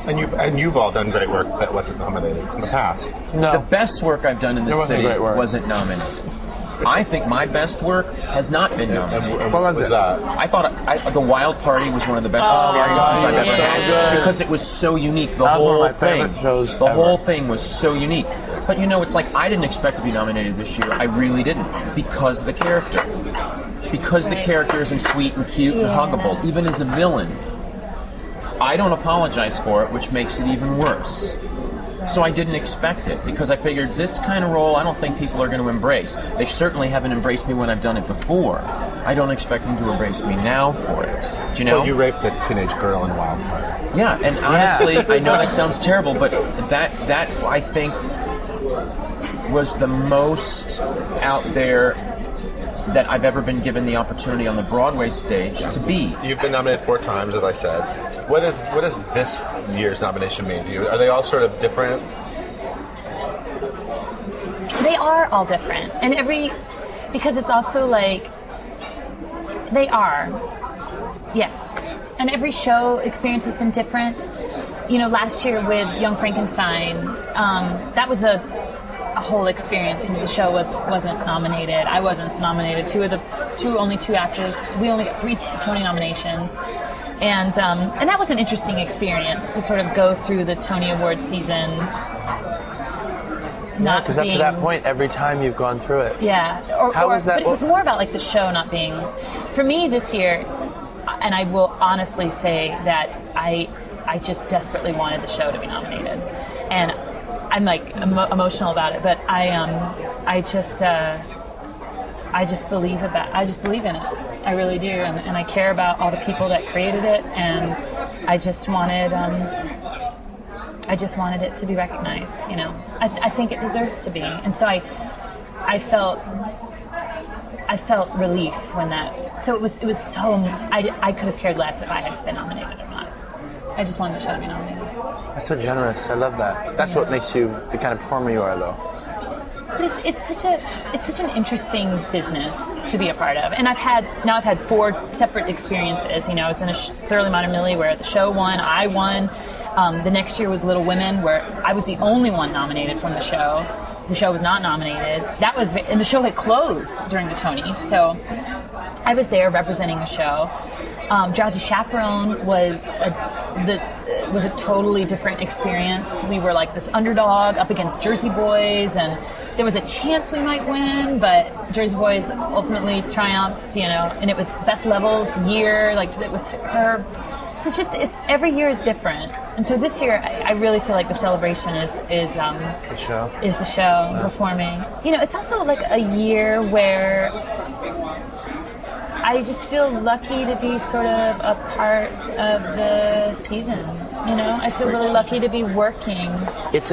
And you've all done great work that wasn't nominated in the past. No. The best work I've done in this city wasn't nominated. I think my best work has not been nominated. What was that? I thought The Wild Party was one of the best experiences I've ever had because it was so unique. The whole thing, shows the whole thing was so unique. But you know, it's like I didn't expect to be nominated this year. I really didn't, because of the character. Because the character isn't sweet and cute and huggable, even as a villain. I don't apologize for it, which makes it even worse. So I didn't expect it, because I figured this kind of role I don't think people are going to embrace. They certainly haven't embraced me when I've done it before. I don't expect them to embrace me now for it. Do you know? Well, you raped a teenage girl in Wild Party. Yeah, and honestly, I know that sounds terrible, but that I think was the most out there that I've ever been given the opportunity on the Broadway stage to be. You've been nominated 4 times, as I said. What does this year's nomination mean to you? Are they all sort of different? They are all different, and because it's also like they are, yes. And every show experience has been different. You know, last year with Young Frankenstein, that was a whole experience. You know, the show wasn't nominated. I wasn't nominated. Only two actors. We only got 3 Tony nominations, and that was an interesting experience to sort of go through the Tony Award season. Because up to that point, every time you've gone through it. Yeah. How was that? But it was more about like the show not being. For me this year, and I will honestly say that I just desperately wanted the show to be nominated, and I'm like emotional about it, but I just believe in it. I really do, and I care about all the people that created it, and I just wanted it to be recognized. You know, I think it deserves to be, and so I felt relief when that. So it was so. I could have cared less if I had been nominated or not. I just wanted the show to be nominated. That's so generous. I love that. That's what makes you the kind of performer you are, though. But it's such an interesting business to be a part of, and I've had 4 separate experiences. You know, I was in a Thoroughly Modern Millie where the show won, I won. The next year was Little Women, where I was the only one nominated from the show. The show was not nominated. And the show had closed during the Tonys, so I was there representing the show. Drowsy Chaperone was a totally different experience. We were like this underdog up against Jersey Boys, and there was a chance we might win, but Jersey Boys ultimately triumphed, you know, and it was Beth Level's year, like it was her. So it's every year is different. And so this year I really feel like the celebration is the show. Performing. You know, it's also like a year where I just feel lucky to be sort of a part of the season. You know, I feel really lucky to be working. It's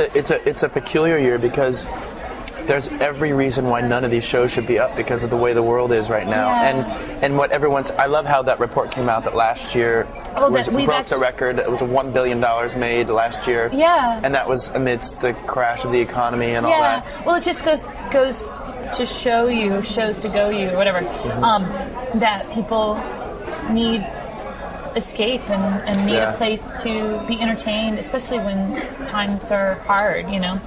a peculiar year because there's every reason why none of these shows should be up because of the way the world is right now. Yeah. And what everyone's. I love how that report came out that last year broke the record. It was $1 billion made last year. Yeah. And that was amidst the crash of the economy and all that. Well, it just goes to show you, shows to go you, whatever, that people need escape and need a place to be entertained, especially when times are hard, you know.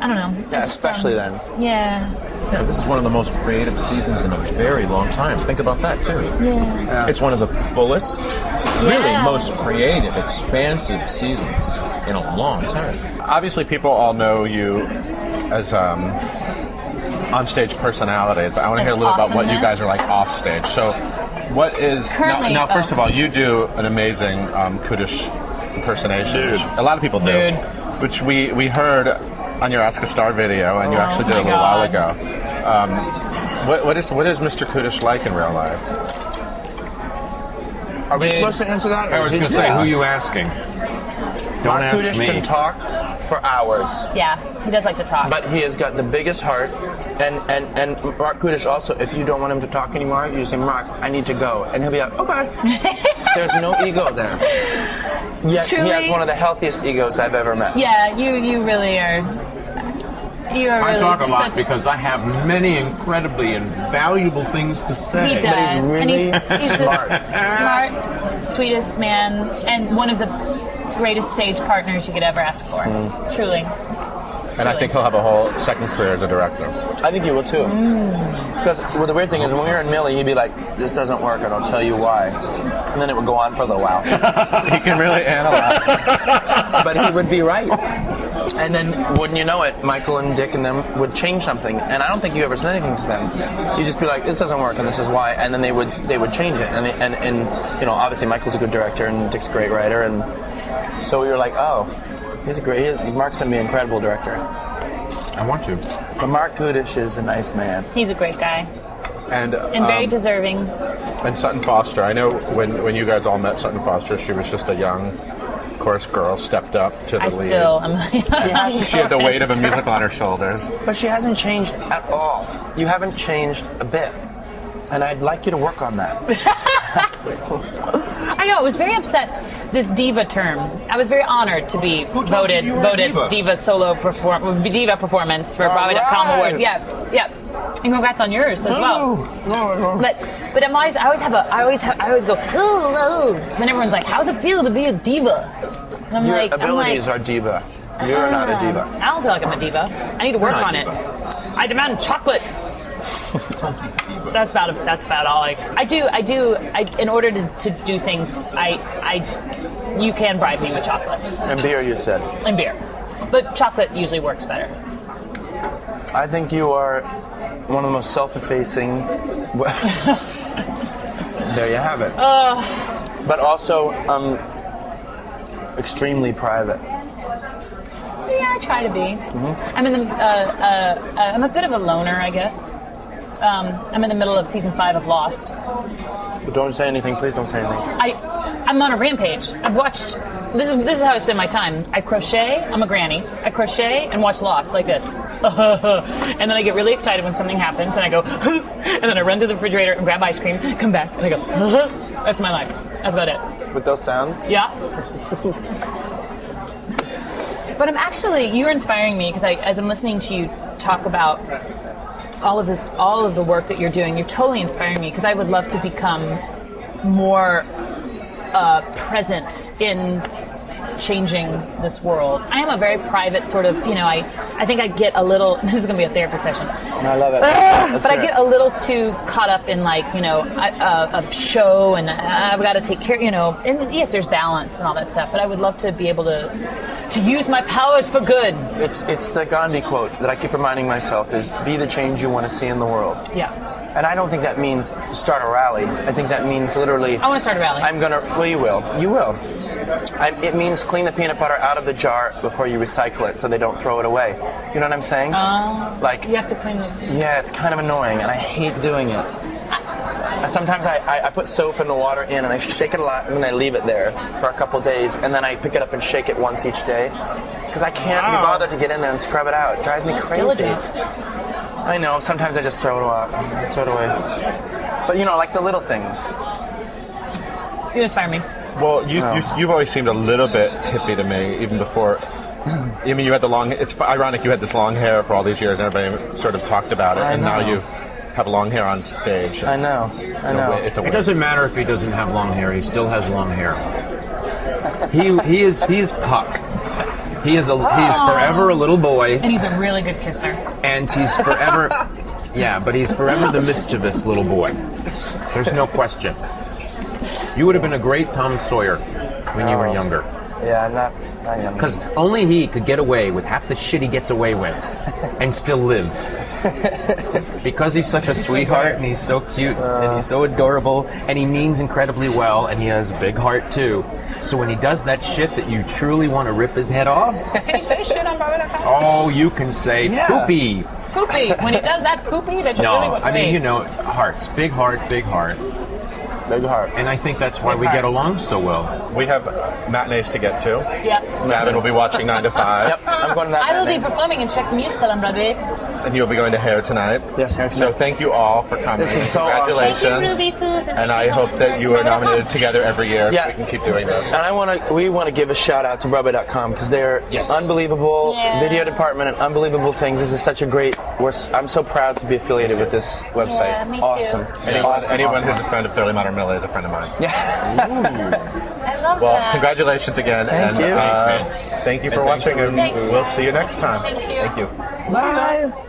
I don't know. Yeah, especially then. Yeah. Yeah, this is one of the most creative seasons in a very long time. Think about that, too. Yeah. It's one of the fullest, really most creative, expansive seasons in a long time. Obviously, people all know you as on-stage personality, but I want to hear a little about what you guys are like off-stage. So, what is... Now, first of all, you do an amazing Kudisch impersonation. Which a lot of people do. Which we heard on your Ask a Star video, and you actually did a little while ago. What is Mr. Kudisch like in real life? Are we supposed to answer that? I was going to say, who are you asking? Don't Marc ask Kudisch me. can talk for hours. Yeah, he does like to talk. But he has got the biggest heart. And Marc Kudisch also, if you don't want him to talk anymore, you say, Marc, I need to go. And he'll be like, okay. There's no ego there. Yet he has one of the healthiest egos I've ever met. Yeah, you really are. I talk a lot because I have many incredibly invaluable things to say. He does. But he's really and he's smart. Smart, sweetest man, and one of the greatest stage partners you could ever ask for. Truly. And I think he'll have a whole second career as a director. I think you will too. Because the weird thing is, when we were in Millie, he'd be like, "This doesn't work, and I'll tell you why." And then it would go on for a little while. He can really analyze. But he would be right. And then, wouldn't you know it, Michael and Dick and them would change something. And I don't think you ever said anything to them. You just be like, "This doesn't work, and this is why." And then they would change it. And you know, obviously Michael's a good director, and Dick's a great writer, and so we were like, "Oh, Marc's going to be an incredible director." I want you. But Marc Kudisch is a nice man. He's a great guy. And very deserving. And Sutton Foster, I know when you guys all met Sutton Foster, she was just a young chorus girl, stepped up to the lead. I still am. She had the weight of a musical on her shoulders. But she hasn't changed at all. You haven't changed a bit. And I'd like you to work on that. I know, I was very upset. This diva term. I was very honored to be voted diva diva performance for Broadway.com Awards. Yeah. And congrats on yours as well. But I always go, ooh. When everyone's like, how's it feel to be a diva? And I'm Your like, abilities are diva. You're not a diva. I don't feel like I'm a diva. I need to work on it. I demand chocolate. That's about all I do. In order to do things, you can bribe me with chocolate. And beer, you said. And beer. But chocolate usually works better. I think you are one of the most self-effacing. There you have it. But also extremely private. Yeah, I try to be. I'm a bit of a loner, I guess. I'm in the middle of season 5 of Lost. But don't say anything. Please don't say anything. I'm on a rampage. I've watched. This is how I spend my time. I crochet. I'm a granny. I crochet and watch Lost like this. And then I get really excited when something happens, and I go, and then I run to the refrigerator and grab ice cream, come back, and I go. That's my life. That's about it. With those sounds? Yeah. But you're inspiring me because as I'm listening to you talk about all of the work that you're doing, you're totally inspiring me because I would love to become more present in changing this world. I am a very private sort of, I think I get a little, this is going to be a therapy session. I love it. But I get a little too caught up in a show and I've got to take care, and yes, there's balance and all that stuff, but I would love to be able to use my powers for good. It's the Gandhi quote that I keep reminding myself is, be the change you want to see in the world. Yeah. And I don't think that means start a rally. I think that means literally... I want to start a rally. Well, you will. You will. It means clean the peanut butter out of the jar before you recycle it so they don't throw it away. You know what I'm saying? You have to clean the... Yeah, it's kind of annoying, and I hate doing it. Sometimes I put soap in the water and I shake it a lot, and then I leave it there for a couple days, and then I pick it up and shake it once each day. Because I can't be bothered to get in there and scrub it out. It drives me crazy. I know, sometimes I just throw it away. But like the little things. You inspire me. Well, you've always seemed a little bit hippie to me, even before. I mean, you had it's ironic you had this long hair for all these years, and everybody sort of talked about it, and now you have long hair on stage. I know. It doesn't matter if he doesn't have long hair; he still has long hair. He's Puck. He's forever a little boy, and he's a really good kisser. And he's forever, but he's forever the mischievous little boy. There's no question. You would have been a great Tom Sawyer when you were younger. Yeah, I'm not younger. Because only he could get away with half the shit he gets away with, and still live. Because he's such a sweetheart, and he's so cute, and he's so adorable, and he means incredibly well, and he has a big heart too. So when he does that shit that you truly want to rip his head off... Can you say shit on Broadway.com? Oh, you can say poopy. Poopy. When he does that poopy, that you really want to mean, hearts. Big heart, big heart. Big heart. And I think that's why we get along so well. We have matinees to get to. Yep. Gavin will be watching 9 to 5. Yep. I'm going to that I will be performing in Czech musical on Broadway. and you'll be going to Hair tonight. Yes, Hair So tonight. thank you all for coming. This is so Congratulations. Thank you, Ruby Foos, And I hope that you are nominated together every year so we can keep doing this. And we want to give a shout out to Broadway.com because they're unbelievable video department and unbelievable things. This is such a great. I'm so proud to be affiliated with this website. Yeah, me too. Awesome. Anyone who's a friend of Thoroughly Modern Millie is a friend of mine. I love Well, that. congratulations again. Thank you. Thanks, man. Thank you for And thanks watching, for and Thanks. we'll see you next time. Thank you. Thank you. Bye.